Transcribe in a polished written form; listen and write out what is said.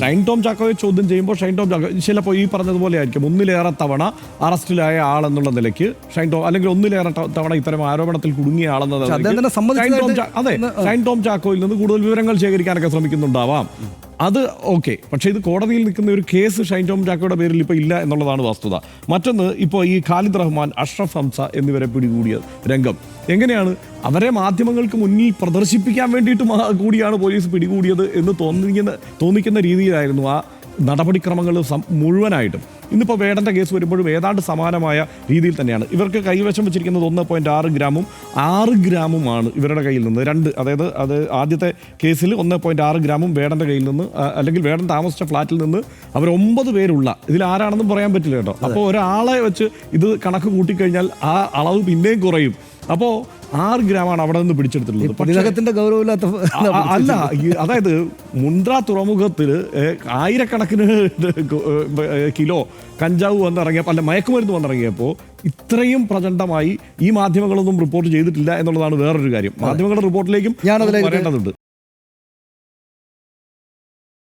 ഷൈൻ ടോം ചാക്കോയെ ചോദ്യം ചെയ്യുമ്പോൾ ഷൈൻ ടോം ചാക്കോ ചിലപ്പോൾ ഈ പറഞ്ഞതുപോലെ ആയിരിക്കും ഒന്നിലേറെ തവണ അറസ്റ്റിലായ ആളെന്നുള്ള നിലയ്ക്ക് ഷൈൻ ടോം അല്ലെങ്കിൽ ഒന്നിലേറെ തവണ ഇത്തരം ആരോപണത്തിൽ കുടുങ്ങിയ ആളെന്ന ഷൈൻ ടോം ചാക്കോയിൽ നിന്ന് കൂടുതൽ വിവരങ്ങൾ ശേഖരിക്കാനൊക്കെ ശ്രമിക്കുന്നുണ്ടാവാം. അത് ഓക്കെ. പക്ഷേ ഇത് കോടതിയിൽ നിൽക്കുന്ന ഒരു കേസ് ഷൈൻ ടോം ചാക്കോയുടെ പേരിൽ ഇപ്പോൾ ഇല്ല എന്നുള്ളതാണ് വസ്തുത. മറ്റൊന്ന്, ഇപ്പോൾ ഈ ഖാലിദ് റഹ്മാൻ, അഷ്റഫ് ഹംസ എന്നിവരെ പിടികൂടിയ രംഗം എങ്ങനെയാണ്? അവരെ മാധ്യമങ്ങൾക്ക് മുന്നിൽ പ്രദർശിപ്പിക്കാൻ വേണ്ടിയിട്ട് കൂടിയാണ് പോലീസ് പിടികൂടിയത് എന്ന് തോന്നിക്കുന്ന രീതിയിലായിരുന്നു ആ നടപടിക്രമങ്ങൾ മുഴുവനായിട്ടും. ഇന്നിപ്പോൾ വേടൻ്റെ കേസ് വരുമ്പോഴും ഏതാണ്ട് സമാനമായ രീതിയിൽ തന്നെയാണ്. ഇവർക്ക് കൈവശം വെച്ചിരിക്കുന്നത് 1.6 ഗ്രാമും 6 ഗ്രാമുമാണ് ഇവരുടെ കയ്യിൽ നിന്ന്. അതായത് അത് ആദ്യത്തെ കേസിൽ 1.6 ഗ്രാമും വേടൻ്റെ കയ്യിൽ നിന്ന്, അല്ലെങ്കിൽ വേടൻ താമസിച്ച ഫ്ലാറ്റിൽ നിന്ന് അവർ 9 പേരുള്ള, ഇതിൽ ആരാണെന്നും പറയാൻ പറ്റില്ല കേട്ടോ. അപ്പോൾ ഒരാളെ വെച്ച് ഇത് കണക്ക് കൂട്ടിക്കഴിഞ്ഞാൽ ആ അളവ് പിന്നെയും കുറയും. അപ്പോൾ 6 ഗ്രാമാണ് അവിടെ നിന്ന് പിടിച്ചെടുത്തിട്ടുള്ളത്. പൊതുജനത്തിന്റെ ഗൗരവമില്ലാത്ത അല്ല, അതായത് മുന്ദ്ര തുറമുഖത്തിൽ ആയിരക്കണക്കിന് കിലോ കഞ്ചാവ് വന്നിറങ്ങിയപ്പോൾ, അല്ല മയക്കുമരുന്ന് വന്നിറങ്ങിയപ്പോൾ ഇത്രയും പ്രചണ്ഡമായി ഈ മാധ്യമങ്ങളൊന്നും റിപ്പോർട്ട് ചെയ്തിട്ടില്ല എന്നുള്ളതാണ് വേറൊരു കാര്യം. മാധ്യമങ്ങളുടെ റിപ്പോർട്ടിലേക്കും വരേണ്ടതുണ്ട്.